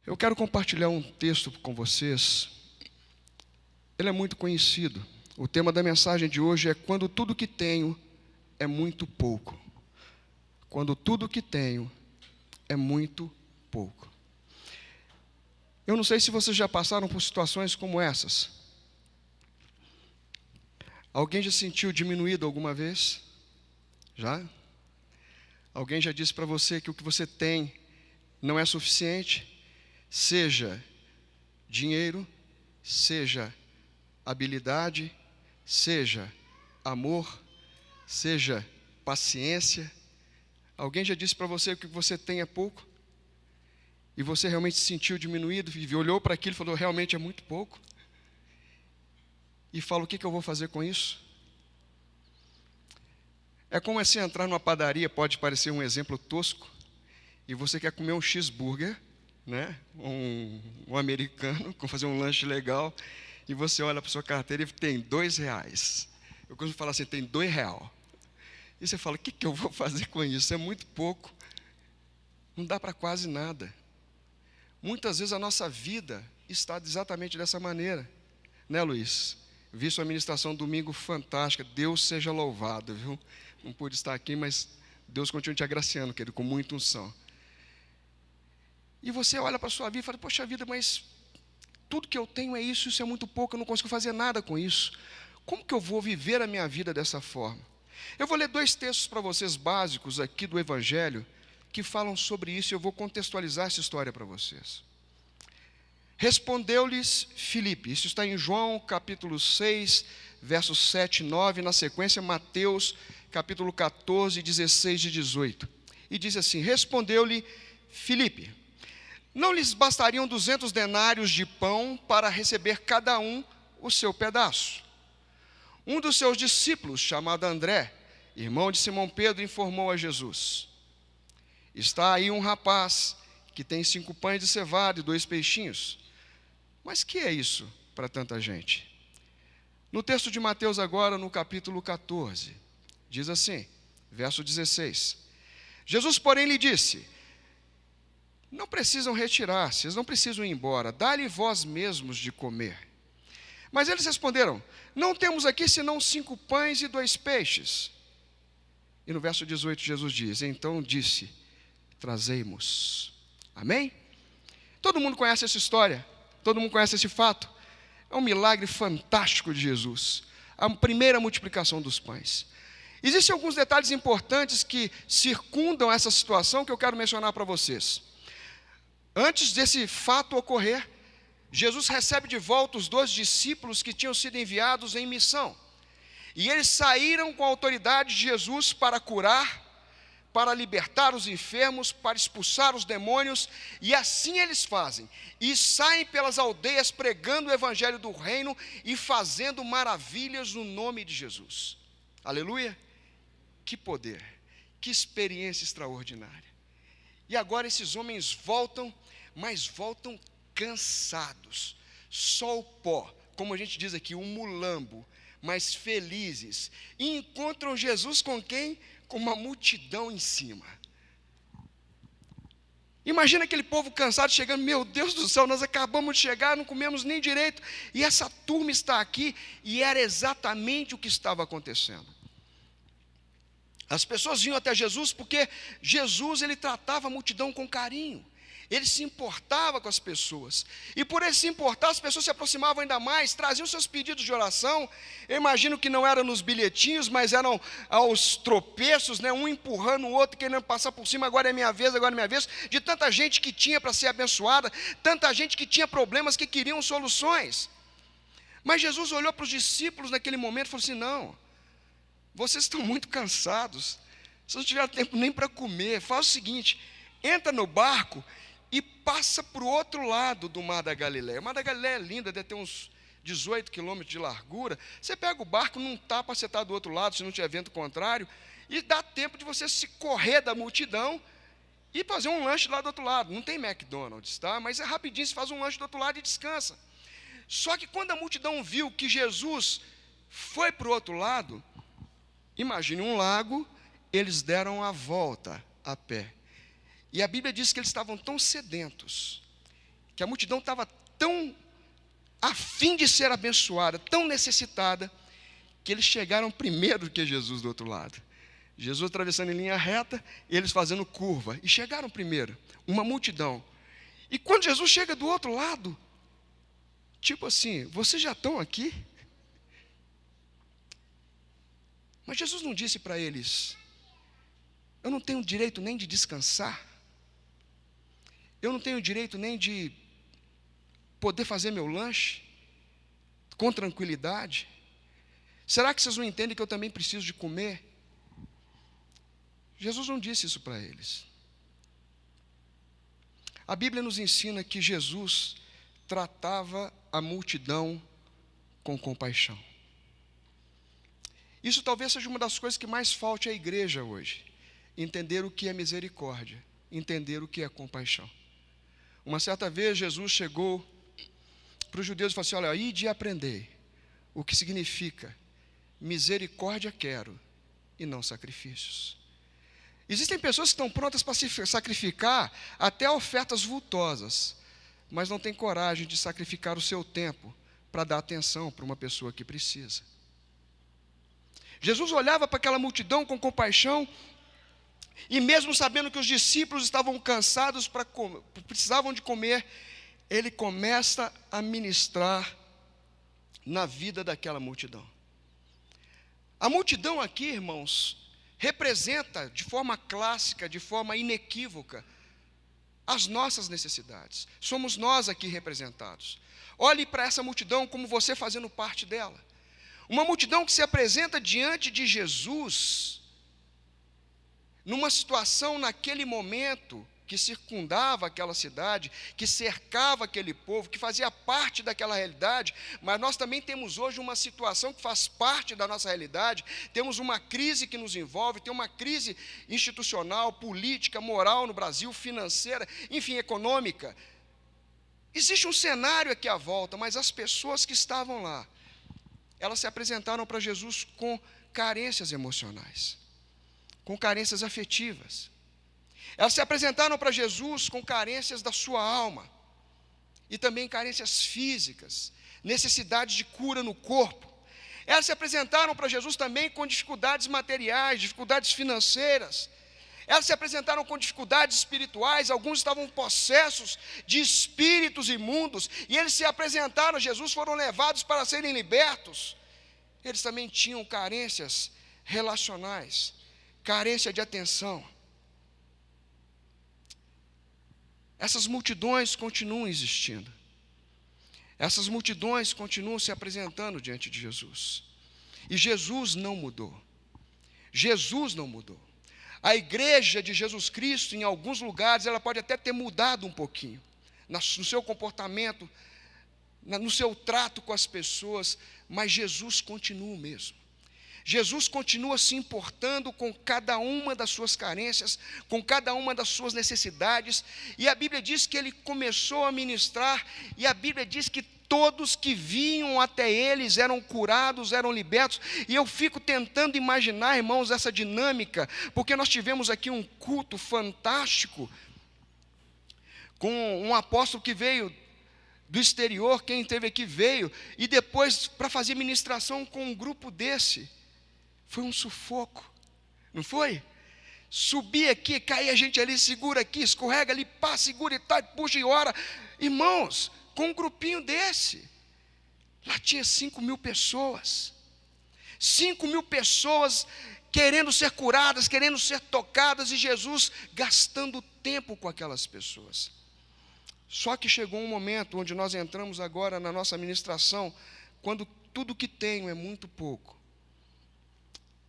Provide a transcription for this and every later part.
Eu quero compartilhar um texto com vocês. Ele é muito conhecido. O tema da mensagem de hoje é: quando tudo que tenho é muito pouco. Quando tudo que tenho é muito pouco. Eu não sei se vocês já passaram por situações como essas. Alguém já se sentiu diminuído alguma vez? Já? Alguém já disse para você que o que você tem não é suficiente? Seja dinheiro, seja habilidade, seja amor, seja paciência. Alguém já disse para você que o que você tem é pouco? E você realmente se sentiu diminuído, e olhou para aquilo e falou: realmente é muito pouco? E fala: o que eu vou fazer com isso? É como assim entrar numa padaria, pode parecer um exemplo tosco, e você quer comer um cheeseburger, né? Um americano, fazer um lanche legal, e você olha para a sua carteira e tem R$2. Eu costumo falar assim: tem R$2. E você fala: o que eu vou fazer com isso? É muito pouco. Não dá para quase nada. Muitas vezes a nossa vida está exatamente dessa maneira, né, Luiz? Vi sua ministração domingo fantástica. Deus seja louvado, viu? Não pude estar aqui, mas Deus continua te agraciando, querido, com muita unção. E você olha para a sua vida e fala: poxa vida, mas tudo que eu tenho é isso, isso é muito pouco, eu não consigo fazer nada com isso. Como que eu vou viver a minha vida dessa forma? Eu vou ler 2 textos para vocês básicos aqui do Evangelho, que falam sobre isso, e eu vou contextualizar essa história para vocês. Respondeu-lhes Filipe, isso está em João capítulo 6, versos 7 e 9, na sequência Mateus capítulo 14, 16 e 18. E diz assim: respondeu-lhe Filipe: não lhes bastariam 200 denários de pão para receber cada um o seu pedaço? Um dos seus discípulos, chamado André, irmão de Simão Pedro, informou a Jesus: está aí um rapaz que tem 5 pães de cevada e 2 peixinhos. Mas que é isso para tanta gente? No texto de Mateus agora, no capítulo 14, diz assim, verso 16: Jesus, porém, lhe disse: não precisam retirar-se, eles não precisam ir embora, dá-lhe vós mesmos de comer. Mas eles responderam: não temos aqui senão 5 pães e 2 peixes. E no verso 18 Jesus diz: então disse: trazei-mos. Amém? Todo mundo conhece essa história, todo mundo conhece esse fato. É um milagre fantástico de Jesus, a primeira multiplicação dos pães. Existem alguns detalhes importantes que circundam essa situação que eu quero mencionar para vocês. Antes desse fato ocorrer, Jesus recebe de volta os 2 discípulos que tinham sido enviados em missão. E eles saíram com a autoridade de Jesus para curar, para libertar os enfermos, para expulsar os demônios. E assim eles fazem. E saem pelas aldeias pregando o evangelho do reino e fazendo maravilhas no nome de Jesus. Aleluia! Que poder, que experiência extraordinária. E agora esses homens voltam, mas voltam cansados, só o pó, como a gente diz aqui, um mulambo, mas felizes, e encontram Jesus com quem? Com uma multidão em cima. Imagina aquele povo cansado chegando: meu Deus do céu, nós acabamos de chegar, não comemos nem direito, e essa turma está aqui. E era exatamente o que estava acontecendo. As pessoas vinham até Jesus porque Jesus, ele tratava a multidão com carinho. Ele se importava com as pessoas. E por ele se importar, as pessoas se aproximavam ainda mais, traziam seus pedidos de oração. Eu imagino que não eram nos bilhetinhos, mas eram aos tropeços, né? Um empurrando o outro, querendo passar por cima: agora é minha vez, agora é minha vez. De tanta gente que tinha para ser abençoada, tanta gente que tinha problemas, que queriam soluções. Mas Jesus olhou para os discípulos naquele momento e falou assim: não, vocês estão muito cansados, vocês não tiveram tempo nem para comer. Faz o seguinte: entra no barco e passa para o outro lado do Mar da Galileia. O Mar da Galileia é linda, deve ter uns 18 quilômetros de largura. Você pega o barco, não está para você estar do outro lado, se não tiver vento contrário, e dá tempo de você se correr da multidão e fazer um lanche lá do outro lado. Não tem McDonald's, tá? Mas é rapidinho, você faz um lanche do outro lado e descansa. Só que quando a multidão viu que Jesus foi para o outro lado, imagine um lago, eles deram a volta a pé. E a Bíblia diz que eles estavam tão sedentos que a multidão estava tão a fim de ser abençoada, tão necessitada, que eles chegaram primeiro do que Jesus do outro lado. Jesus atravessando em linha reta, eles fazendo curva, e chegaram primeiro, uma multidão. E quando Jesus chega do outro lado, tipo assim, vocês já estão aqui? Mas Jesus não disse para eles, eu não tenho direito nem de descansar, eu não tenho direito nem de poder fazer meu lanche com tranquilidade? Será que vocês não entendem que eu também preciso de comer? Jesus não disse isso para eles. A Bíblia nos ensina que Jesus tratava a multidão com compaixão. Isso talvez seja uma das coisas que mais falte à igreja hoje. Entender o que é misericórdia, entender o que é compaixão. Uma certa vez Jesus chegou para os judeus e falou assim, olha, ide e aprendei o que significa misericórdia quero e não sacrifícios. Existem pessoas que estão prontas para se sacrificar até ofertas vultosas, mas não têm coragem de sacrificar o seu tempo para dar atenção para uma pessoa que precisa. Jesus olhava para aquela multidão com compaixão, e mesmo sabendo que os discípulos estavam cansados, precisavam de comer, ele começa a ministrar na vida daquela multidão. A multidão aqui, irmãos, representa de forma clássica, de forma inequívoca, as nossas necessidades. Somos nós aqui representados. Olhe para essa multidão como você fazendo parte dela. Uma multidão que se apresenta diante de Jesus, numa situação naquele momento, que circundava aquela cidade, que cercava aquele povo, que fazia parte daquela realidade, mas nós também temos hoje uma situação que faz parte da nossa realidade, temos uma crise que nos envolve, tem uma crise institucional, política, moral no Brasil, financeira, enfim, econômica. Existe um cenário aqui à volta, mas as pessoas que estavam lá, elas se apresentaram para Jesus com carências emocionais, com carências afetivas. Elas se apresentaram para Jesus com carências da sua alma, e também carências físicas, necessidades de cura no corpo. Elas se apresentaram para Jesus também com dificuldades materiais, dificuldades financeiras. Elas se apresentaram com dificuldades espirituais, alguns estavam possessos de espíritos imundos, e eles se apresentaram a Jesus, foram levados para serem libertos. Eles também tinham carências relacionais, carência de atenção. Essas multidões continuam existindo. Essas multidões continuam se apresentando diante de Jesus. E Jesus não mudou. Jesus não mudou. A igreja de Jesus Cristo, em alguns lugares, ela pode até ter mudado um pouquinho, no seu comportamento, no seu trato com as pessoas, mas Jesus continua o mesmo. Jesus continua se importando com cada uma das suas carências, com cada uma das suas necessidades, e a Bíblia diz que ele começou a ministrar, e a Bíblia diz que todos que vinham até eles eram curados, eram libertos, e eu fico tentando imaginar, irmãos, essa dinâmica, porque nós tivemos aqui um culto fantástico, com um apóstolo que veio do exterior, quem esteve aqui veio, e depois para fazer ministração com um grupo desse, foi um sufoco, não foi? Subir aqui, cair a gente ali, segura aqui, escorrega ali, pá, segura e tá, puxa e ora. Irmãos, com um grupinho desse, lá tinha 5.000 pessoas. 5.000 pessoas querendo ser curadas, querendo ser tocadas, e Jesus gastando tempo com aquelas pessoas. Só que chegou um momento onde nós entramos agora na nossa ministração, quando tudo que tenho é muito pouco.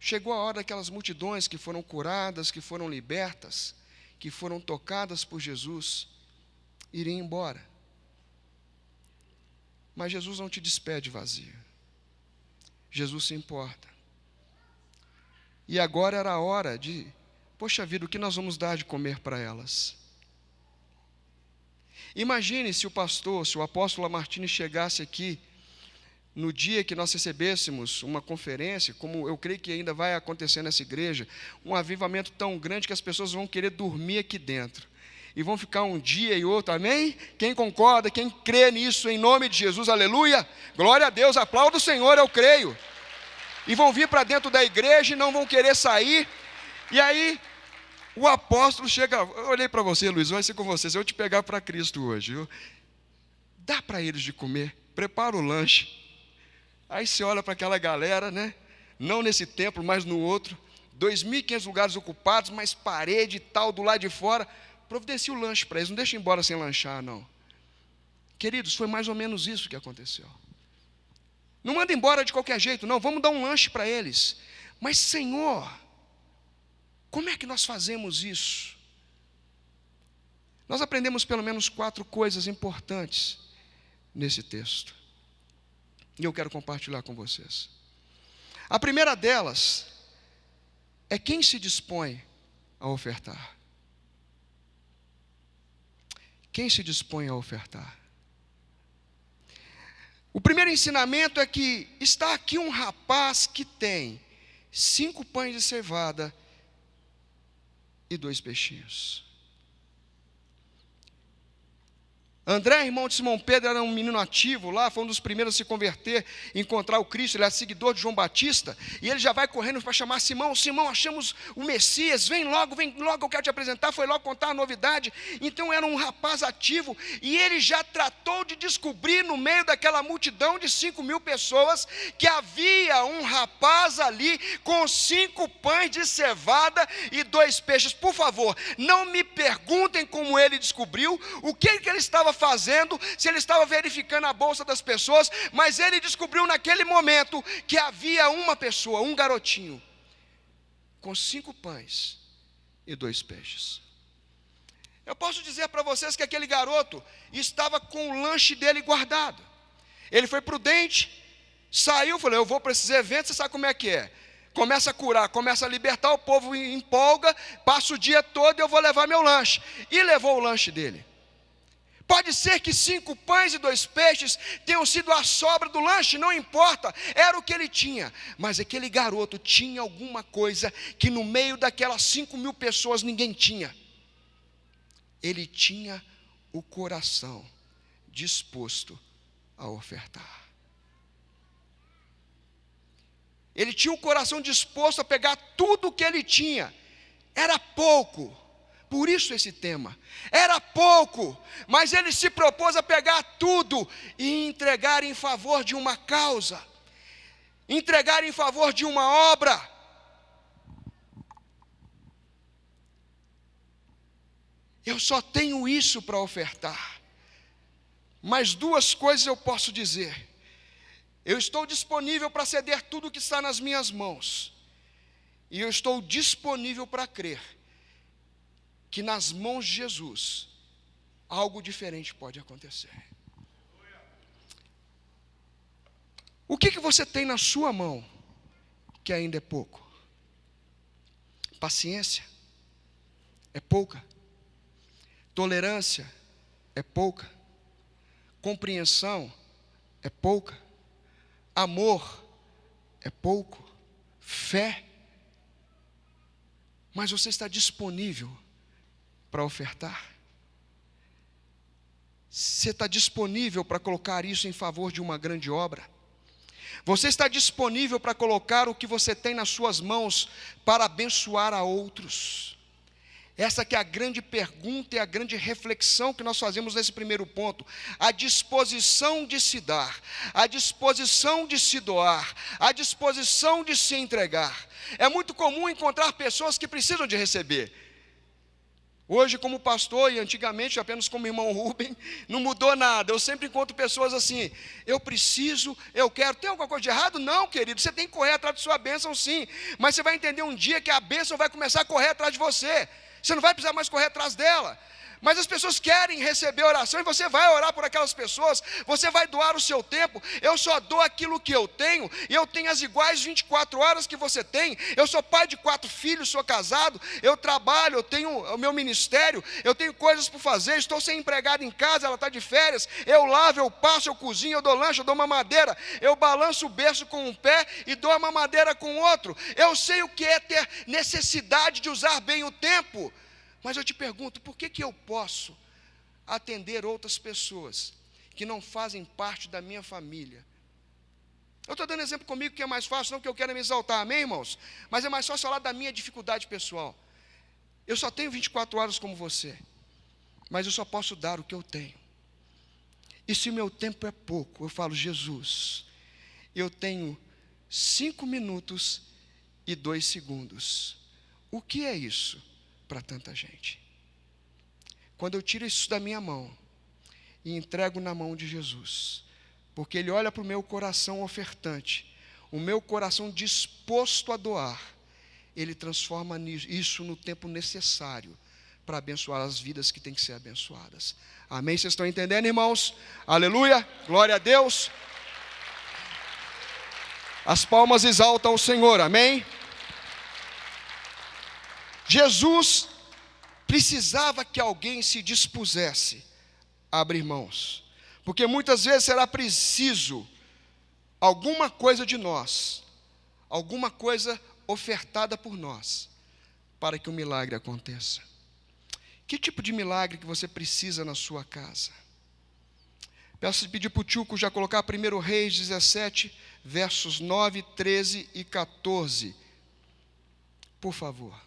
Chegou a hora daquelas multidões que foram curadas, que foram libertas, que foram tocadas por Jesus, irem embora. Mas Jesus não te despede vazio. Jesus se importa. E agora era a hora de, poxa vida, o que nós vamos dar de comer para elas? Imagine se o pastor, se o apóstolo Lamartine chegasse aqui, no dia que nós recebêssemos uma conferência, como eu creio que ainda vai acontecer nessa igreja, um avivamento tão grande que as pessoas vão querer dormir aqui dentro. e vão ficar um dia e outro, amém? Quem concorda, quem crê nisso, em nome de Jesus, aleluia, glória a Deus, aplauda o Senhor, eu creio. E vão vir para dentro da igreja e não vão querer sair. E aí, o apóstolo chega, eu olhei para você, Luiz, vai ser com você, se eu te pegar para Cristo hoje, viu? Dá para eles de comer, prepara o lanche. Aí você olha para aquela galera, né? Não nesse templo, mas no outro, 2.500 lugares ocupados, mas parede e tal, do lado de fora, providencia o lanche para eles, não deixa embora sem lanchar, não. Queridos, foi mais ou menos isso que aconteceu. Não manda embora de qualquer jeito, não, vamos dar um lanche para eles. Mas, Senhor, como é que nós fazemos isso? Nós aprendemos pelo menos 4 coisas importantes nesse texto. E eu quero compartilhar com vocês. A primeira delas é quem se dispõe a ofertar. Quem se dispõe a ofertar? O primeiro ensinamento é que está aqui um rapaz que tem 5 pães de cevada e 2 peixinhos. André, irmão de Simão Pedro, era um menino ativo lá, foi um dos primeiros a se converter, encontrar o Cristo, ele era seguidor de João Batista, e ele já vai correndo para chamar Simão, Simão, achamos o Messias, vem logo, eu quero te apresentar, foi logo contar a novidade. Então era um rapaz ativo, e ele já tratou de descobrir no meio daquela multidão de 5.000 pessoas, que havia um rapaz ali, com 5 pães de cevada e 2 peixes. Por favor, não me perguntem como ele descobriu, o que ele estava fazendo, se ele estava verificando a bolsa das pessoas, mas ele descobriu naquele momento que havia uma pessoa, um garotinho, com 5 pães e 2 peixes. Eu posso dizer para vocês que aquele garoto estava com o lanche dele guardado. Ele foi prudente, saiu, falou, eu vou para esses eventos, você sabe como é que é. Começa a curar, começa a libertar, o povo empolga, passa o dia todo e eu vou levar meu lanche. E levou o lanche dele. Pode ser que 5 pães e 2 peixes tenham sido a sobra do lanche, não importa, era o que ele tinha. Mas aquele garoto tinha alguma coisa que no meio daquelas 5.000 pessoas ninguém tinha. Ele tinha o coração disposto a ofertar. Ele tinha o coração disposto a pegar tudo o que ele tinha. Era pouco. Por isso esse tema, era pouco, mas ele se propôs a pegar tudo e entregar em favor de uma causa, entregar em favor de uma obra. Eu só tenho isso para ofertar, mas 2 coisas eu posso dizer: eu estou disponível para ceder tudo o que está nas minhas mãos, e eu estou disponível para crer que nas mãos de Jesus, algo diferente pode acontecer. O que você tem na sua mão, que ainda é pouco? Paciência, é pouca. Tolerância, é pouca. Compreensão, é pouca. Amor, é pouco. Fé. Mas você está disponível para ofertar? Você está disponível para colocar isso em favor de uma grande obra? Você está disponível para colocar o que você tem nas suas mãos para abençoar a outros? Essa que é a grande pergunta e a grande reflexão que nós fazemos nesse primeiro ponto. A disposição de se dar, a disposição de se doar, a disposição de se entregar. É muito comum encontrar pessoas que precisam de receber. Hoje, como pastor, e antigamente apenas como irmão Rubem, não mudou nada. Eu sempre encontro pessoas assim, eu preciso, eu quero. Tem alguma coisa de errado? Não, querido, você tem que correr atrás de sua bênção, sim. Mas você vai entender um dia que a bênção vai começar a correr atrás de você. Você não vai precisar mais correr atrás dela. Mas as pessoas querem receber oração, e você vai orar por aquelas pessoas, você vai doar o seu tempo. Eu só dou aquilo que eu tenho, e eu tenho as iguais 24 horas que você tem. Eu sou pai de 4 filhos, sou casado, eu trabalho, eu tenho o meu ministério, eu tenho coisas por fazer, estou sem empregada em casa, ela está de férias, eu lavo, eu passo, eu cozinho, eu dou lanche, eu dou mamadeira, eu balanço o berço com um pé e dou a mamadeira com o outro. Eu sei o que é ter necessidade de usar bem o tempo. Mas eu te pergunto, por que eu posso atender outras pessoas que não fazem parte da minha família? Eu estou dando exemplo comigo que é mais fácil, não que eu quero me exaltar, amém, irmãos? Mas é mais fácil falar da minha dificuldade pessoal. Eu só tenho 24 horas como você, mas eu só posso dar o que eu tenho. E se o meu tempo é pouco, eu falo, Jesus, eu tenho 5 minutos e 2 segundos. O que é isso para tanta gente? Quando eu tiro isso da minha mão e entrego na mão de Jesus, porque Ele olha para o meu coração ofertante, o meu coração disposto a doar, Ele transforma isso no tempo necessário para abençoar as vidas que têm que ser abençoadas. Amém? Vocês estão entendendo, irmãos? Aleluia, glória a Deus. As palmas exaltam o Senhor, amém? Jesus precisava que alguém se dispusesse a abrir mãos, porque muitas vezes será preciso alguma coisa de nós, alguma coisa ofertada por nós, para que o milagre aconteça. Que tipo de milagre que você precisa na sua casa? Peço pedir para o Tchuco já colocar 1 Reis 17, versos 9, 13 e 14, por favor.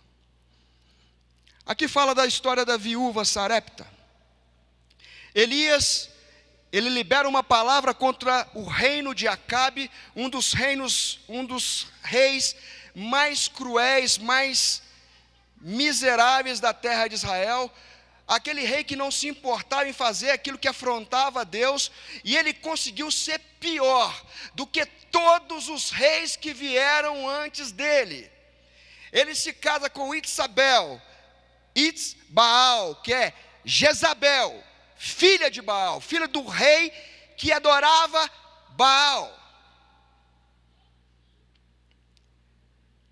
Aqui fala da história da viúva Sarepta. Elias, ele libera uma palavra contra o reino de Acabe, um dos reis mais cruéis, mais miseráveis da terra de Israel, aquele rei que não se importava em fazer aquilo que afrontava a Deus, e ele conseguiu ser pior do que todos os reis que vieram antes dele. Ele se casa com Itzbaal, que é Jezabel, filha de Baal, filha do rei que adorava Baal.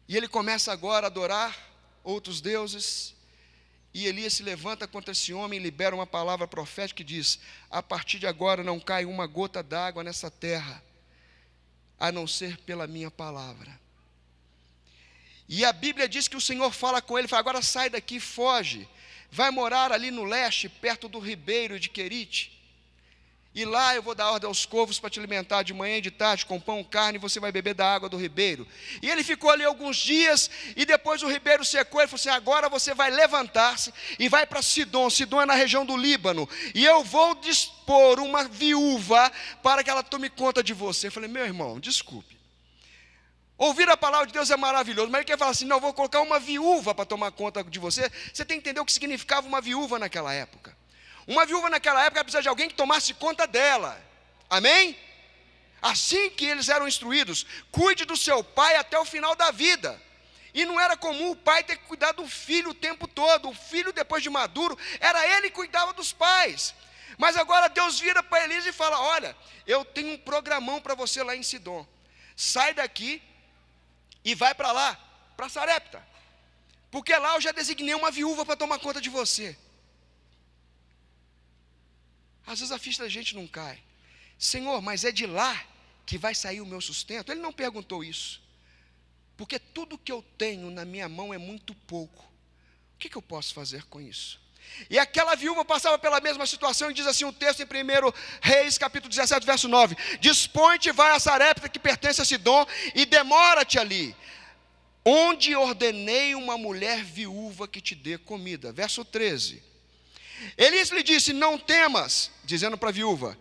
E ele começa agora a adorar outros deuses, e Elias se levanta contra esse homem e libera uma palavra profética que diz: a partir de agora não cai uma gota d'água nessa terra, a não ser pela minha palavra. E a Bíblia diz que o Senhor fala com ele, fala: agora sai daqui, foge, vai morar ali no leste, perto do ribeiro de Querite, e lá eu vou dar ordem aos corvos para te alimentar de manhã e de tarde com pão, carne, e você vai beber da água do ribeiro. E ele ficou ali alguns dias, e depois o ribeiro secou. Ele falou assim: agora você vai levantar-se e vai para Sidom. Sidom é na região do Líbano, e eu vou dispor uma viúva para que ela tome conta de você. Eu falei: meu irmão, desculpe, ouvir a palavra de Deus é maravilhoso, mas ele quer falar assim: não, eu vou colocar uma viúva para tomar conta de você. Você tem que entender o que significava uma viúva naquela época. Uma viúva naquela época precisava de alguém que tomasse conta dela, amém? Assim que eles eram instruídos: cuide do seu pai até o final da vida. E não era comum o pai ter que cuidar do filho o tempo todo. O filho, depois de maduro, era ele que cuidava dos pais. Mas agora Deus vira para Elias e fala: olha, eu tenho um programão para você lá em Sidom. Sai daqui e vai para lá, para Sarepta, porque lá eu já designei uma viúva para tomar conta de você. Às vezes a ficha da gente não cai. Senhor, mas é de lá que vai sair o meu sustento? Ele não perguntou isso, porque tudo que eu tenho na minha mão é muito pouco. O que eu posso fazer com isso? E aquela viúva passava pela mesma situação, e diz assim o texto em 1 Reis, capítulo 17, verso 9: dispõe-te e vai a Sarepta, que pertence a Sidom, e demora-te ali, onde ordenei uma mulher viúva que te dê comida. Verso 13. Elias lhe disse: não temas, dizendo para a viúva,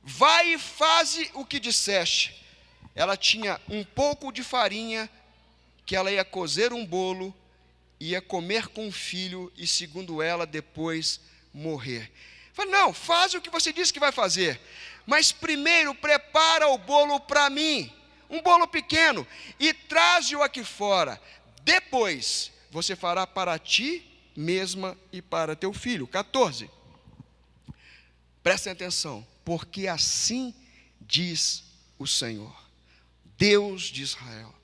vai e faze o que disseste. Ela tinha um pouco de farinha, que ela ia cozer um bolo, ia comer com o filho, e segundo ela, depois morrer. Falei: não, faz o que você disse que vai fazer, mas primeiro prepara o bolo para mim, um bolo pequeno, e traze-o aqui fora. Depois você fará para ti mesma e para teu filho. 14. Prestem atenção, porque assim diz o Senhor, Deus de Israel: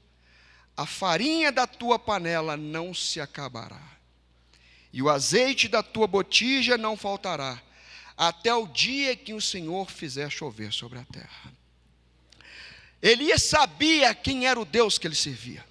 a farinha da tua panela não se acabará, e o azeite da tua botija não faltará, até o dia que o Senhor fizer chover sobre a terra. Elias sabia quem era o Deus que ele servia.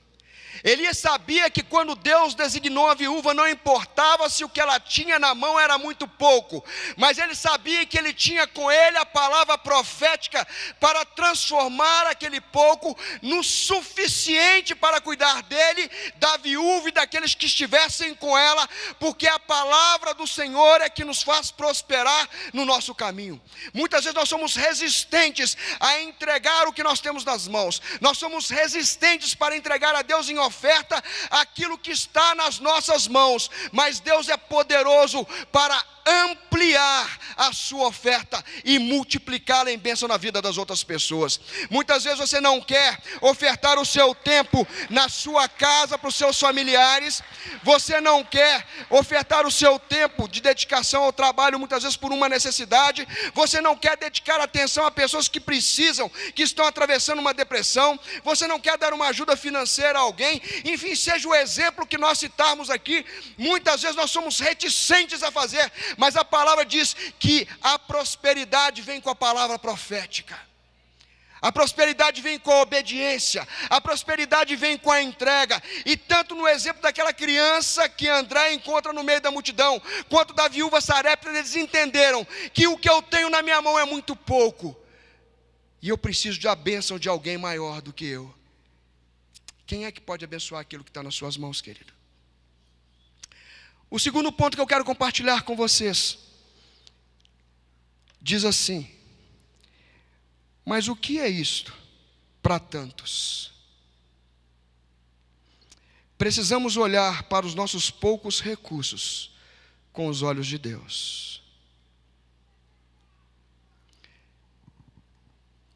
Elias sabia que quando Deus designou a viúva, não importava se o que ela tinha na mão era muito pouco, mas ele sabia que ele tinha com ele a palavra profética para transformar aquele pouco no suficiente para cuidar dele, da viúva e daqueles que estivessem com ela, porque a palavra do Senhor é que nos faz prosperar no nosso caminho. Muitas vezes nós somos resistentes a entregar o que nós temos nas mãos, nós somos resistentes para entregar a Deus em oferta aquilo que está nas nossas mãos, mas Deus é poderoso para ampliar a sua oferta e multiplicá-la em bênção na vida das outras pessoas. Muitas vezes você não quer ofertar o seu tempo na sua casa para os seus familiares, você não quer ofertar o seu tempo de dedicação ao trabalho, muitas vezes por uma necessidade, você não quer dedicar atenção a pessoas que precisam, que estão atravessando uma depressão, você não quer dar uma ajuda financeira a alguém, enfim, seja o exemplo que nós citarmos aqui, muitas vezes nós somos reticentes a fazer, mas a palavra diz que a prosperidade vem com a palavra profética. A prosperidade vem com a obediência, a prosperidade vem com a entrega, e tanto no exemplo daquela criança que André encontra no meio da multidão, quanto da viúva Sarepta, eles entenderam que o que eu tenho na minha mão é muito pouco, e eu preciso da bênção de alguém maior do que eu. Quem é que pode abençoar aquilo que está nas suas mãos, querido? O segundo ponto que eu quero compartilhar com vocês, diz assim: mas o que é isto para tantos? Precisamos olhar para os nossos poucos recursos com os olhos de Deus.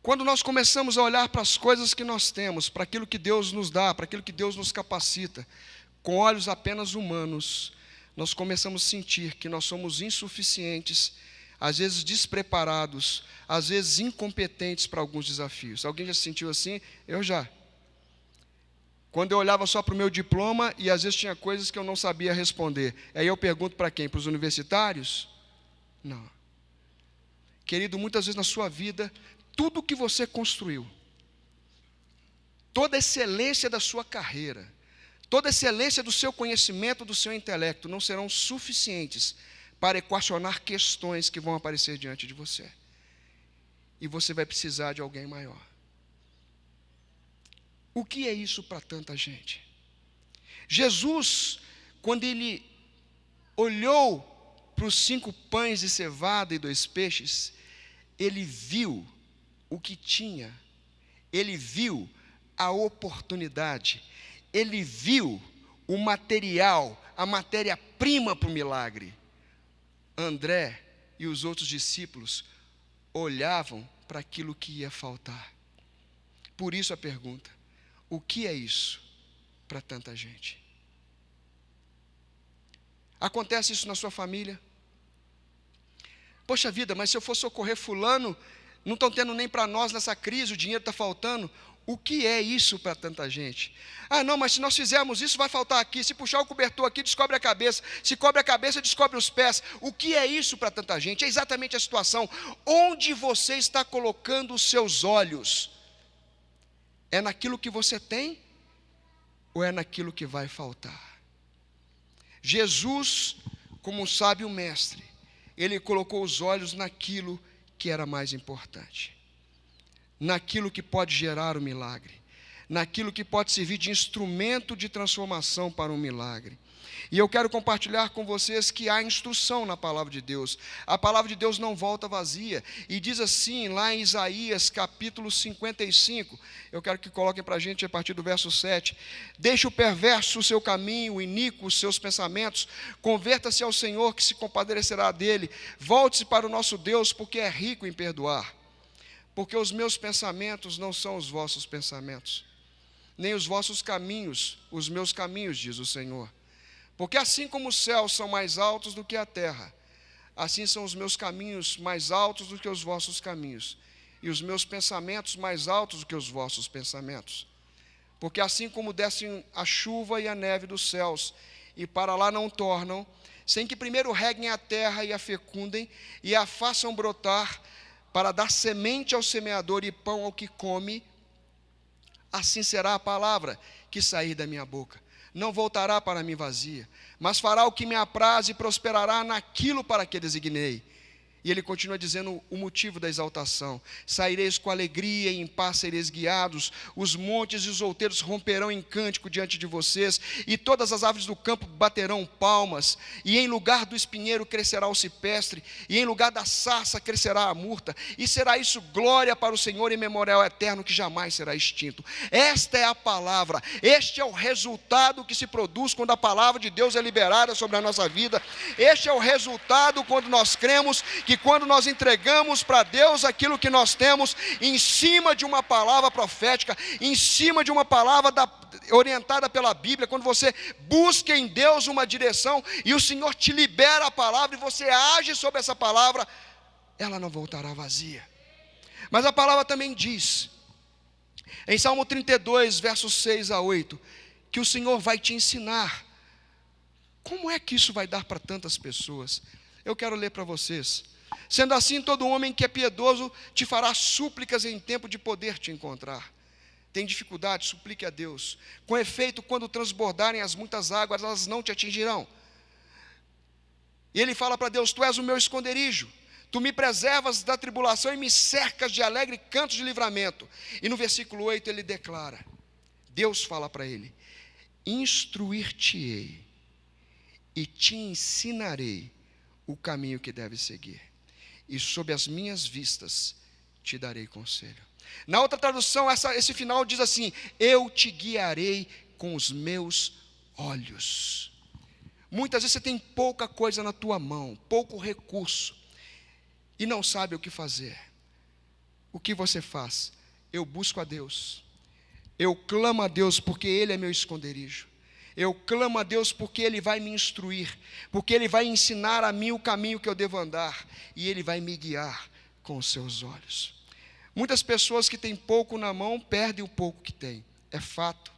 Quando nós começamos a olhar para as coisas que nós temos, para aquilo que Deus nos dá, para aquilo que Deus nos capacita, com olhos apenas humanos, nós começamos a sentir que nós somos insuficientes, às vezes despreparados, às vezes incompetentes para alguns desafios. Alguém já se sentiu assim? Eu já. Quando eu olhava só para o meu diploma e às vezes tinha coisas que eu não sabia responder. Aí eu pergunto para quem? Para os universitários? Não. Querido, muitas vezes na sua vida, tudo que você construiu, toda a excelência da sua carreira, toda a excelência do seu conhecimento, do seu intelecto, não serão suficientes para equacionar questões que vão aparecer diante de você. E você vai precisar de alguém maior. O que é isso para tanta gente? Jesus, quando ele olhou para os 5 pães de cevada e 2 peixes, ele viu o que tinha, ele viu a oportunidade, ele viu o material, a matéria-prima para o milagre. André e os outros discípulos olhavam para aquilo que ia faltar. Por isso a pergunta: o que é isso para tanta gente? Acontece isso na sua família? Poxa vida, mas se eu for socorrer fulano, não estão tendo nem para nós nessa crise, o dinheiro está faltando. O que é isso para tanta gente? Ah, não, mas se nós fizermos isso, vai faltar aqui. Se puxar o cobertor aqui, descobre a cabeça. Se cobre a cabeça, descobre os pés. O que é isso para tanta gente? É exatamente a situação. Onde você está colocando os seus olhos? É naquilo que você tem? Ou é naquilo que vai faltar? Jesus, como um sábio mestre, ele colocou os olhos naquilo que era mais importante, naquilo que pode gerar o milagre, naquilo que pode servir de instrumento de transformação para um milagre. E eu quero compartilhar com vocês que há instrução na palavra de Deus. A palavra de Deus não volta vazia. E diz assim, lá em Isaías capítulo 55, eu quero que coloquem para a gente a partir do verso 7. Deixe o perverso o seu caminho, o iníquo os seus pensamentos, converta-se ao Senhor que se compadecerá dele, volte-se para o nosso Deus, porque é rico em perdoar. Porque os meus pensamentos não são os vossos pensamentos, nem os vossos caminhos, os meus caminhos, diz o Senhor. Porque assim como os céus são mais altos do que a terra, assim são os meus caminhos mais altos do que os vossos caminhos, e os meus pensamentos mais altos do que os vossos pensamentos. Porque assim como descem a chuva e a neve dos céus, e para lá não tornam, sem que primeiro reguem a terra e a fecundem, e a façam brotar, para dar semente ao semeador e pão ao que come, assim será a palavra que sair da minha boca. Não voltará para mim vazia, mas fará o que me apraz e prosperará naquilo para que designei. E ele continua dizendo o motivo da exaltação: saireis com alegria e em paz sereis guiados, os montes e os outeiros romperão em cântico diante de vocês, e todas as árvores do campo baterão palmas, e em lugar do espinheiro crescerá o cipestre, e em lugar da sarça crescerá a murta, e será isso glória para o Senhor e memorial eterno que jamais será extinto. Esta é a palavra, este é o resultado que se produz quando a palavra de Deus é liberada sobre a nossa vida. Este é o resultado quando nós cremos que quando nós entregamos para Deus aquilo que nós temos, em cima de uma palavra profética, em cima de uma palavra orientada pela Bíblia, quando você busca em Deus uma direção, e o Senhor te libera a palavra, e você age sobre essa palavra, ela não voltará vazia. Mas a palavra também diz, em Salmo 32, versos 6 a 8, que o Senhor vai te ensinar. Como é que isso vai dar para tantas pessoas? Eu quero ler para vocês. Sendo assim, todo homem que é piedoso te fará súplicas em tempo de poder te encontrar. Tem dificuldade, suplique a Deus. Com efeito, quando transbordarem as muitas águas, elas não te atingirão. E ele fala para Deus: tu és o meu esconderijo, tu me preservas da tribulação e me cercas de alegre cantos de livramento. E no versículo 8 ele declara, Deus fala para ele: instruir-te-ei e te ensinarei o caminho que deves seguir, e sob as minhas vistas te darei conselho. Na outra tradução, esse final diz assim: eu te guiarei com os meus olhos. Muitas vezes você tem pouca coisa na tua mão, pouco recurso, e não sabe o que fazer. O que você faz? Eu busco a Deus, eu clamo a Deus porque Ele é meu esconderijo. Eu clamo a Deus porque Ele vai me instruir, porque Ele vai ensinar a mim o caminho que eu devo andar, e Ele vai me guiar com os seus olhos. Muitas pessoas que têm pouco na mão perdem o pouco que têm, é fato,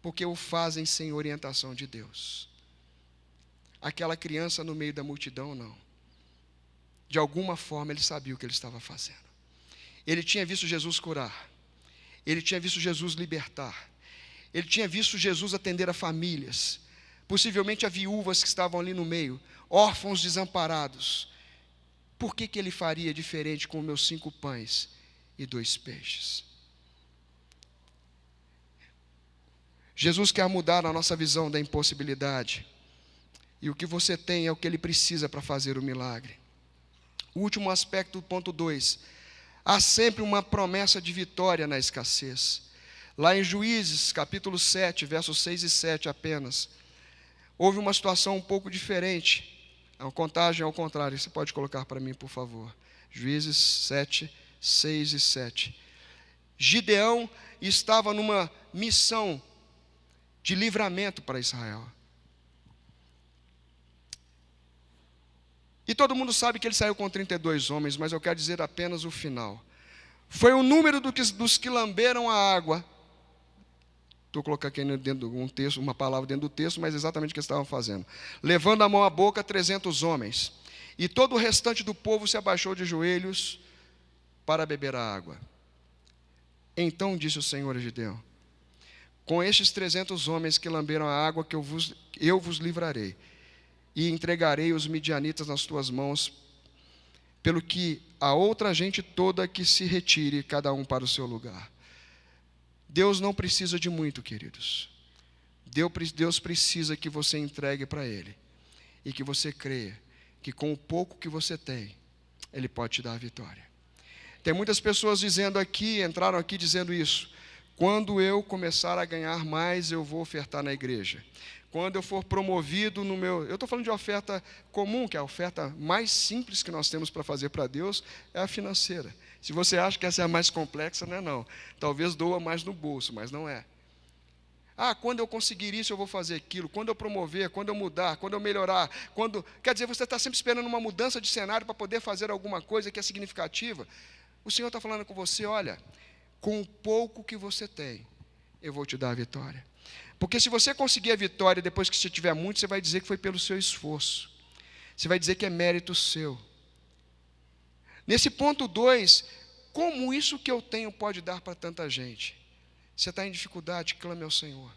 porque o fazem sem orientação de Deus. Aquela criança no meio da multidão, não. De alguma forma ele sabia o que ele estava fazendo. Ele tinha visto Jesus curar, ele tinha visto Jesus libertar, ele tinha visto Jesus atender a famílias, possivelmente a viúvas que estavam ali no meio, órfãos desamparados. Por que ele faria diferente com meus 5 pães e 2 peixes? Jesus quer mudar a nossa visão da impossibilidade, e o que você tem é o que Ele precisa para fazer o milagre. O último aspecto, ponto 2, há sempre uma promessa de vitória na escassez. Lá em Juízes, capítulo 7, versos 6 e 7 apenas, houve uma situação um pouco diferente. A contagem ao contrário, você pode colocar para mim, por favor. Juízes 7, 6 e 7. Gideão estava numa missão de livramento para Israel. E todo mundo sabe que ele saiu com 32 homens, mas eu quero dizer apenas o final. Foi o número dos que lamberam a água. Estou colocando aqui dentro de um texto, uma palavra dentro do texto, mas exatamente o que eles estavam fazendo. Levando a mão à boca 300 homens. E todo o restante do povo se abaixou de joelhos para beber a água. Então disse o Senhor a Gideão: com estes 300 homens que lamberam a água, que eu vos livrarei, e entregarei os midianitas nas tuas mãos, pelo que a outra gente toda que se retire, cada um para o seu lugar. Deus não precisa de muito, queridos. Deus precisa que você entregue para Ele, e que você creia que com o pouco que você tem, Ele pode te dar a vitória. Tem muitas pessoas dizendo aqui, entraram aqui dizendo isso: quando eu começar a ganhar mais, eu vou ofertar na igreja. Quando eu for promovido no meu... Eu estou falando de oferta comum, que é a oferta mais simples que nós temos para fazer para Deus, é a financeira. Se você acha que essa é a mais complexa, não é não. Talvez doa mais no bolso, mas não é. Quando eu conseguir isso, eu vou fazer aquilo. Quando eu promover, quando eu mudar, quando eu melhorar. Quer dizer, você está sempre esperando uma mudança de cenário para poder fazer alguma coisa que é significativa. O Senhor está falando com você: olha, com o pouco que você tem, eu vou te dar a vitória. Porque se você conseguir a vitória depois que você tiver muito, você vai dizer que foi pelo seu esforço. Você vai dizer que é mérito seu. Nesse ponto 2, como isso que eu tenho pode dar para tanta gente? Você está em dificuldade, clame ao Senhor.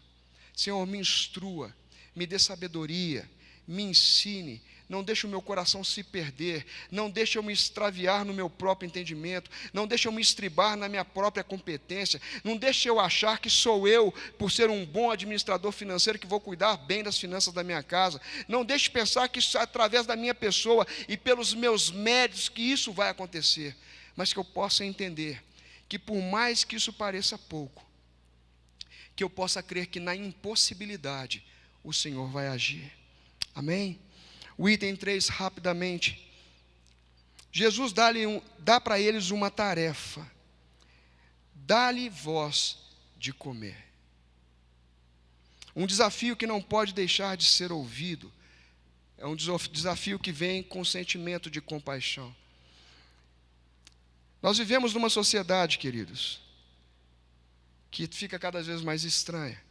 Senhor, me instrua, me dê sabedoria, me ensine. Não deixe o meu coração se perder, não deixe eu me extraviar no meu próprio entendimento, não deixe eu me estribar na minha própria competência, não deixe eu achar que sou eu, por ser um bom administrador financeiro, que vou cuidar bem das finanças da minha casa. Não deixe pensar que isso, através da minha pessoa e pelos meus méritos, que isso vai acontecer, mas que eu possa entender que, por mais que isso pareça pouco, que eu possa crer que na impossibilidade o Senhor vai agir. Amém? O item 3, rapidamente. Jesus dá para eles uma tarefa. Dá-lhe voz de comer. Um desafio que não pode deixar de ser ouvido. É um desafio que vem com sentimento de compaixão. Nós vivemos numa sociedade, queridos, que fica cada vez mais estranha.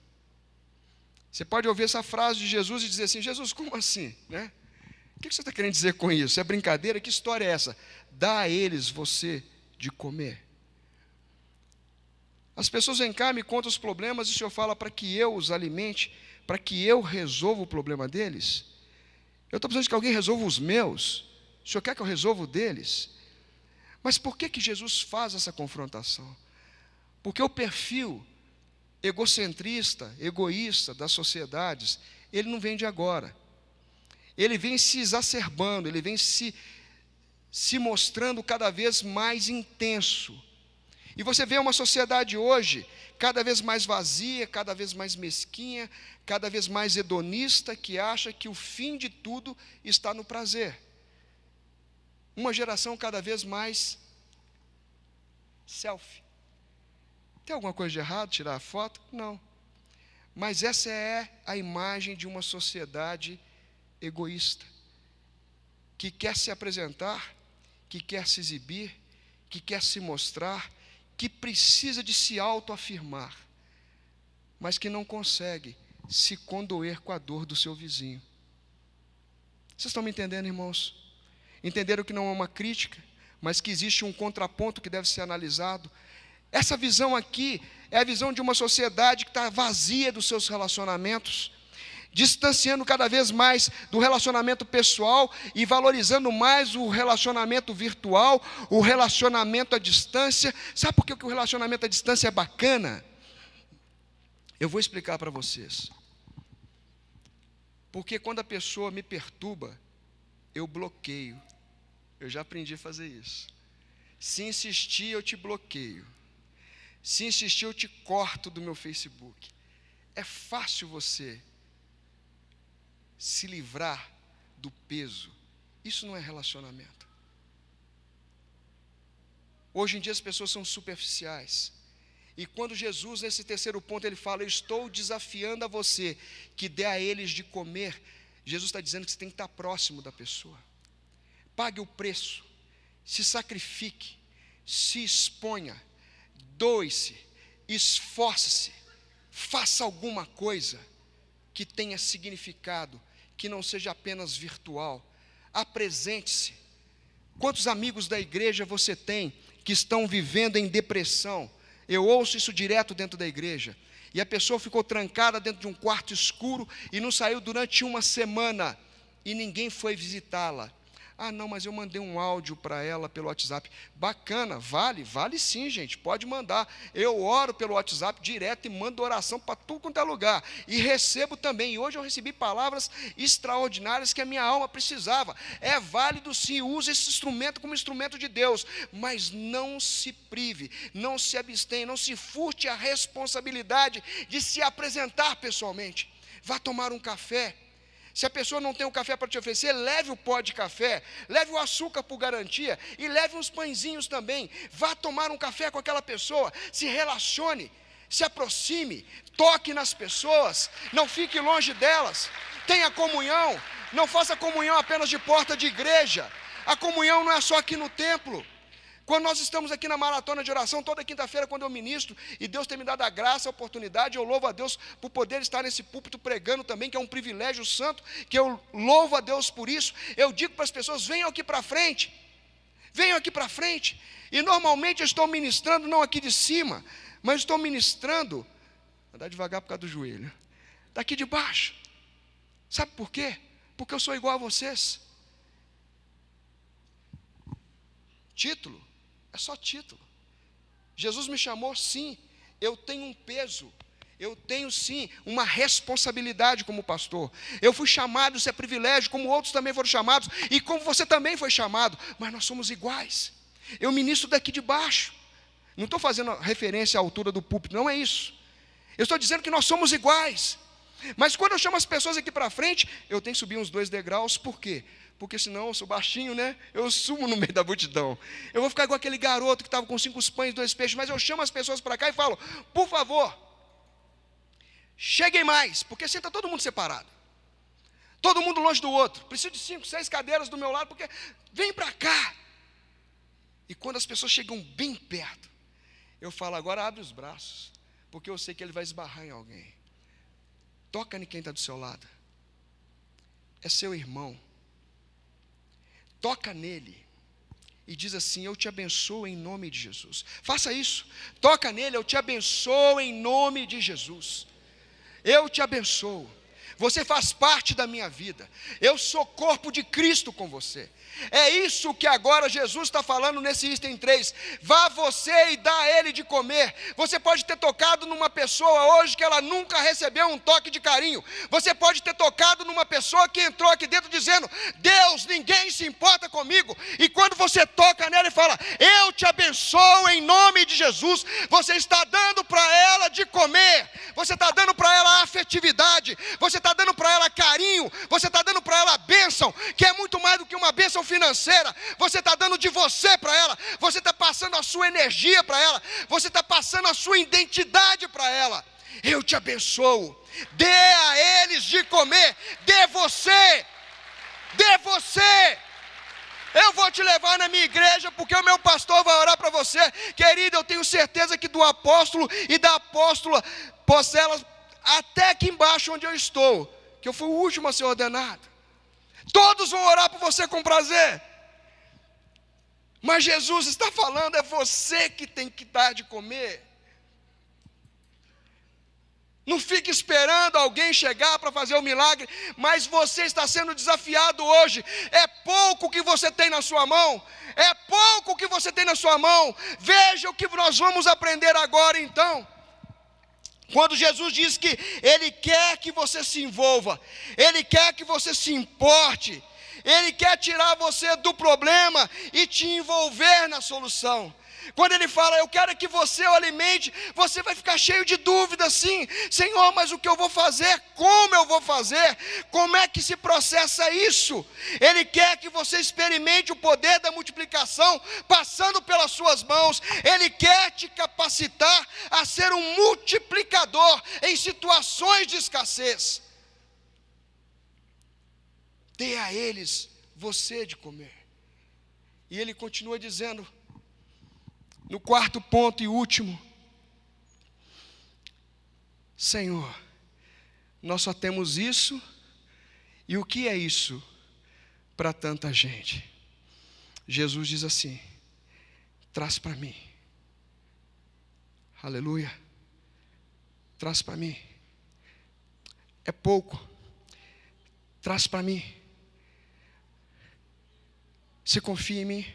Você pode ouvir essa frase de Jesus e dizer assim: Jesus, como assim? Né? O que você está querendo dizer com isso? É brincadeira? Que história é essa? Dá a eles você de comer. As pessoas vêm cá, me contam os problemas, e o Senhor fala para que eu os alimente, para que eu resolva o problema deles. Eu estou precisando que alguém resolva os meus. O Senhor quer que eu resolva o deles? Mas por que Jesus faz essa confrontação? Porque o perfil egocentrista, egoísta das sociedades, ele não vem de agora. Ele vem se exacerbando, ele vem se mostrando cada vez mais intenso. E você vê uma sociedade hoje cada vez mais vazia, cada vez mais mesquinha, cada vez mais hedonista, que acha que o fim de tudo está no prazer. Uma geração cada vez mais selfie. Tem alguma coisa de errado tirar a foto? Não. Mas essa é a imagem de uma sociedade egoísta, que quer se apresentar, que quer se exibir, que quer se mostrar, que precisa de se autoafirmar, mas que não consegue se condoer com a dor do seu vizinho. Vocês estão me entendendo, irmãos? Entenderam que não é uma crítica, mas que existe um contraponto que deve ser analisado. Essa visão aqui é a visão de uma sociedade que está vazia dos seus relacionamentos, distanciando cada vez mais do relacionamento pessoal e valorizando mais o relacionamento virtual, o relacionamento à distância. Sabe por que o relacionamento à distância é bacana? Eu vou explicar para vocês. Porque quando a pessoa me perturba, eu bloqueio. Eu já aprendi a fazer isso. Se insistir, eu te bloqueio. Se insistir, eu te corto do meu Facebook. É fácil você se livrar do peso. Isso não é relacionamento. Hoje em dia as pessoas são superficiais. E quando Jesus, nesse terceiro ponto, ele fala: eu estou desafiando a você que dê a eles de comer. Jesus está dizendo que você tem que estar próximo da pessoa. Pague o preço, se sacrifique, se exponha, doe-se, esforce-se, faça alguma coisa que tenha significado, que não seja apenas virtual. Apresente-se. Quantos amigos da igreja você tem que estão vivendo em depressão? Eu ouço isso direto dentro da igreja. E a pessoa ficou trancada dentro de um quarto escuro e não saiu durante uma semana. E ninguém foi visitá-la. Ah, não, mas eu mandei um áudio para ela pelo WhatsApp. Bacana, vale sim, gente, pode mandar. Eu oro pelo WhatsApp direto e mando oração para tudo quanto é lugar. E recebo também. E hoje eu recebi palavras extraordinárias que a minha alma precisava. É válido sim, use esse instrumento como instrumento de Deus. Mas não se prive, não se abstenha, não se furte a responsabilidade de se apresentar pessoalmente. Vá tomar um café. Se a pessoa não tem o café para te oferecer, leve o pó de café, leve o açúcar por garantia e leve uns pãezinhos também. Vá tomar um café com aquela pessoa, se relacione, se aproxime, toque nas pessoas, não fique longe delas, tenha comunhão, não faça comunhão apenas de porta de igreja. A comunhão não é só aqui no templo. Quando nós estamos aqui na maratona de oração, toda quinta-feira, quando eu ministro, e Deus tem me dado a graça, a oportunidade, eu louvo a Deus por poder estar nesse púlpito pregando também, que é um privilégio santo, que eu louvo a Deus por isso. Eu digo para as pessoas: venham aqui para frente, venham aqui para frente. E normalmente eu estou ministrando não aqui de cima, mas estou ministrando, andar devagar por causa do joelho, daqui de baixo. Sabe por quê? Porque eu sou igual a vocês. Título é só título. Jesus me chamou, sim. Eu tenho um peso. Eu tenho, sim, uma responsabilidade como pastor. Eu fui chamado, isso é privilégio, como outros também foram chamados, e como você também foi chamado, mas nós somos iguais. Eu ministro daqui de baixo. Não estou fazendo referência à altura do púlpito, não é isso. Eu estou dizendo que nós somos iguais. Mas quando eu chamo as pessoas aqui para frente, eu tenho que subir uns 2 degraus, por quê? Porque senão eu sou baixinho, né? Eu sumo no meio da multidão. Eu vou ficar igual aquele garoto que estava com 5 pães e 2 peixes, mas eu chamo as pessoas para cá e falo, por favor, cheguem mais, porque senta todo mundo separado. Todo mundo longe do outro. Preciso de 5, 6 cadeiras do meu lado, porque vem para cá. E quando as pessoas chegam bem perto, eu falo, agora abre os braços, porque eu sei que ele vai esbarrar em alguém. Toca em quem está do seu lado. É seu irmão. Toca nele. E diz assim, eu te abençoo em nome de Jesus. Faça isso. Toca nele, eu te abençoo em nome de Jesus. Eu te abençoo. Você faz parte da minha vida. Eu sou corpo de Cristo com você. É isso que agora Jesus está falando nesse item 3. Vá você e dá a ele de comer. Você pode ter tocado numa pessoa hoje que ela nunca recebeu um toque de carinho. Você pode ter tocado numa pessoa que entrou aqui dentro dizendo, Deus, ninguém se importa comigo. E quando você toca nela e fala, eu te abençoo em nome de Jesus, você está dando para ela de comer. Você está dando para ela afetividade. Você está dando para ela carinho. Você está dando para ela bênção, que é muito mais do que uma bênção financeira. Você está dando de você para ela. Você está passando a sua energia para ela. Você está passando a sua identidade para ela. Eu te abençoo. Dê a eles de comer. Dê você. Dê você. Eu vou te levar na minha igreja, porque o meu pastor vai orar para você. Querido, eu tenho certeza que do apóstolo e da apóstola, Pocelas, até aqui embaixo onde eu estou, que eu fui o último a ser ordenado, todos vão orar por você com prazer. Mas Jesus está falando, é você que tem que dar de comer. Não fique esperando alguém chegar para fazer o milagre, mas você está sendo desafiado hoje. É pouco que você tem na sua mão. É pouco que você tem na sua mão. Veja o que nós vamos aprender agora então. Quando Jesus diz que Ele quer que você se envolva, Ele quer que você se importe, Ele quer tirar você do problema e te envolver na solução. Quando Ele fala, eu quero que você o alimente, você vai ficar cheio de dúvidas, sim. Senhor, mas o que eu vou fazer? Como eu vou fazer? Como é que se processa isso? Ele quer que você experimente o poder da multiplicação, passando pelas suas mãos. Ele quer te capacitar a ser um multiplicador em situações de escassez. Dê a eles você de comer. E Ele continua dizendo, no 4º ponto e último, Senhor, nós só temos isso, e o que é isso para tanta gente? Jesus diz assim, traz para mim, aleluia, traz para mim, é pouco, traz para mim, você confia em mim?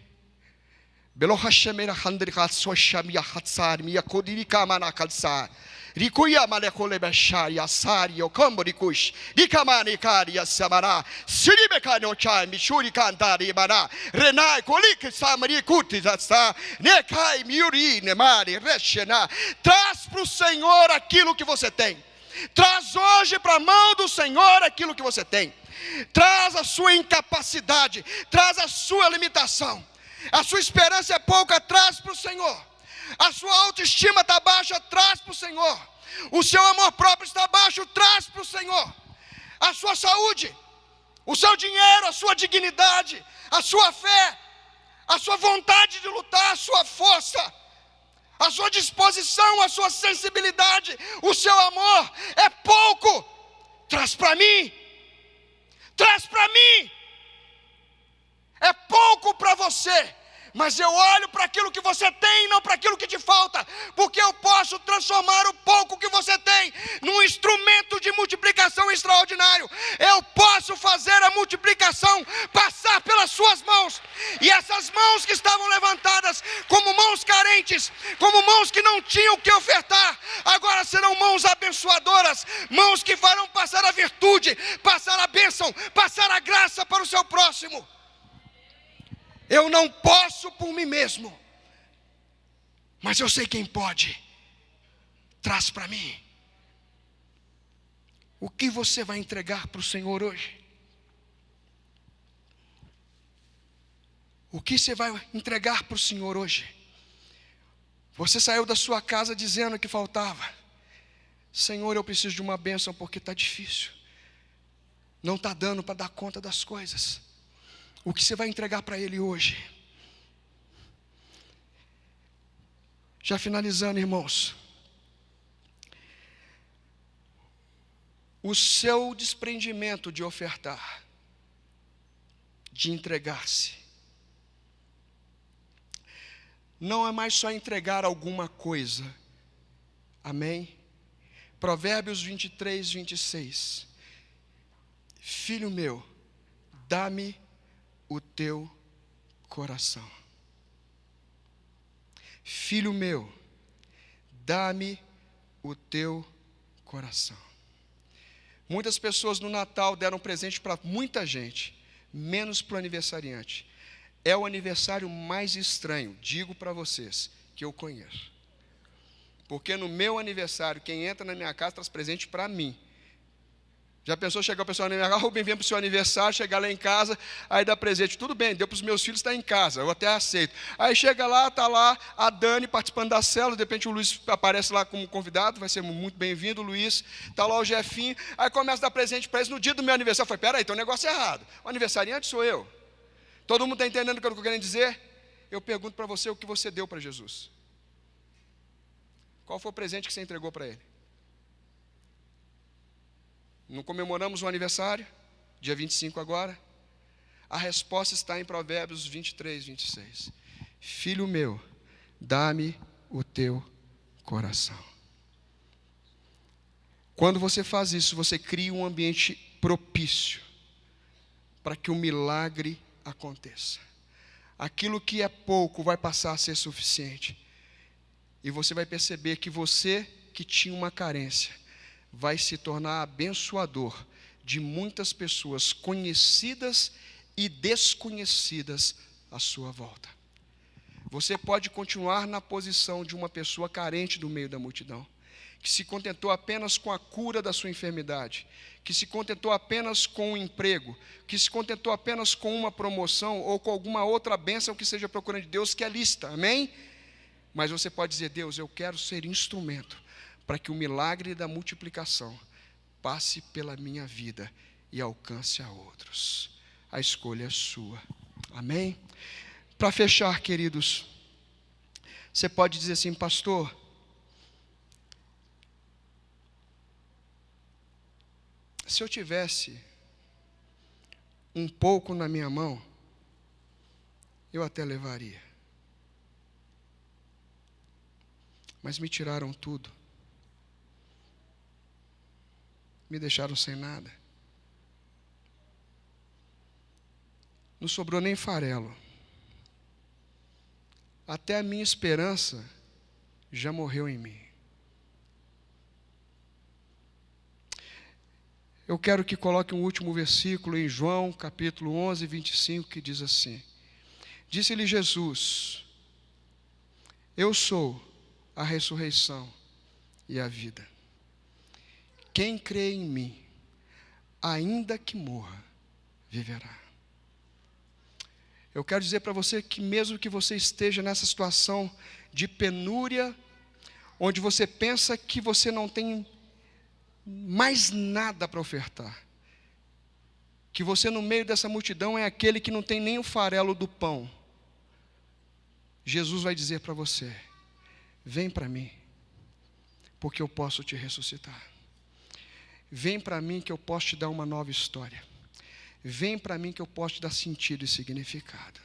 Belo Hashemera Handrikat Soshamia Hatsar, Mia Kodirika Manakalsar, Rikuya Malekolebashar, Yasar, Yokamborikush, Rikamanekari, Yasamara, Siribekano Chai, Mishuri Kantari Mana, Renai, Kolik Samari Kutizasa, Nekai, Miuri, Nemari, Reshena. Traz para o Senhor aquilo que você tem. Traz hoje para a mão do Senhor aquilo que você tem. Traz a sua incapacidade, traz a sua limitação. A sua esperança é pouca, traz para o Senhor. A sua autoestima está baixa, traz para o Senhor. O seu amor próprio está baixo, traz para o Senhor. A sua saúde, o seu dinheiro, a sua dignidade, a sua fé, a sua vontade de lutar, a sua força, a sua disposição, a sua sensibilidade, o seu amor é pouco. Traz para mim. Traz para mim. É pouco para você, mas eu olho para aquilo que você tem, não para aquilo que te falta, porque eu posso transformar o pouco que você tem num instrumento de multiplicação extraordinário. Eu posso fazer a multiplicação passar pelas suas mãos, e essas mãos que estavam levantadas como mãos carentes, como mãos que não tinham o que ofertar, agora serão mãos abençoadoras, mãos que farão passar a virtude, passar a bênção, passar a graça para o seu próximo. Eu não posso por mim mesmo, mas eu sei quem pode. Traz para mim. O que você vai entregar para o Senhor hoje? O que você vai entregar para o Senhor hoje? Você saiu da sua casa dizendo que faltava. Senhor, eu preciso de uma bênção porque está difícil. Não está dando para dar conta das coisas. O que você vai entregar para Ele hoje? Já finalizando, irmãos. O seu desprendimento de ofertar, de entregar-se, não é mais só entregar alguma coisa. Amém? Provérbios 23, 26. Filho meu, dá-me o teu coração. Filho meu, dá-me o teu coração. Muitas pessoas no Natal deram presente para muita gente, menos para o aniversariante. É o aniversário mais estranho, digo para vocês, que eu conheço. Porque no meu aniversário, quem entra na minha casa traz presente para mim. Já pensou chegar o pessoal na minha casa, Rubem, vem para o seu aniversário, chegar lá em casa, aí dá presente. Tudo bem, deu para os meus filhos, está em casa, eu até aceito. Aí chega lá, está lá a Dani participando da célula, de repente o Luiz aparece lá como convidado, vai ser muito bem-vindo, Luiz. Está lá o Jefinho, aí começa a dar presente para eles no dia do meu aniversário. Eu falei, peraí, tem um negócio errado. O aniversariante sou eu. Todo mundo está entendendo o que eu estou querendo dizer? Eu pergunto para você o que você deu para Jesus. Qual foi o presente que você entregou para Ele? Não comemoramos o aniversário, dia 25 agora? A resposta está em Provérbios 23, 26. Filho meu, dá-me o teu coração. Quando você faz isso, você cria um ambiente propício para que o milagre aconteça. Aquilo que é pouco vai passar a ser suficiente. E você vai perceber que você que tinha uma carência vai se tornar abençoador de muitas pessoas conhecidas e desconhecidas à sua volta. Você pode continuar na posição de uma pessoa carente no meio da multidão, que se contentou apenas com a cura da sua enfermidade, que se contentou apenas com um emprego, que se contentou apenas com uma promoção ou com alguma outra bênção que seja procurando de Deus, que é lícita, amém? Mas você pode dizer, Deus, eu quero ser instrumento para que o milagre da multiplicação passe pela minha vida e alcance a outros. A escolha é sua. Amém? Para fechar, queridos, você pode dizer assim, pastor, se eu tivesse um pouco na minha mão, eu até levaria. Mas me tiraram tudo. Me deixaram sem nada. Não sobrou nem farelo. Até a minha esperança já morreu em mim. Eu quero que coloque um último versículo em João, capítulo 11, 25, que diz assim. Disse-lhe Jesus, eu sou a ressurreição e a vida. Quem crê em mim, ainda que morra, viverá. Eu quero dizer para você que mesmo que você esteja nessa situação de penúria, onde você pensa que você não tem mais nada para ofertar, que você no meio dessa multidão é aquele que não tem nem o farelo do pão, Jesus vai dizer para você, vem para mim, porque eu posso te ressuscitar. Vem para mim que eu posso te dar uma nova história. Vem para mim que eu posso te dar sentido e significado.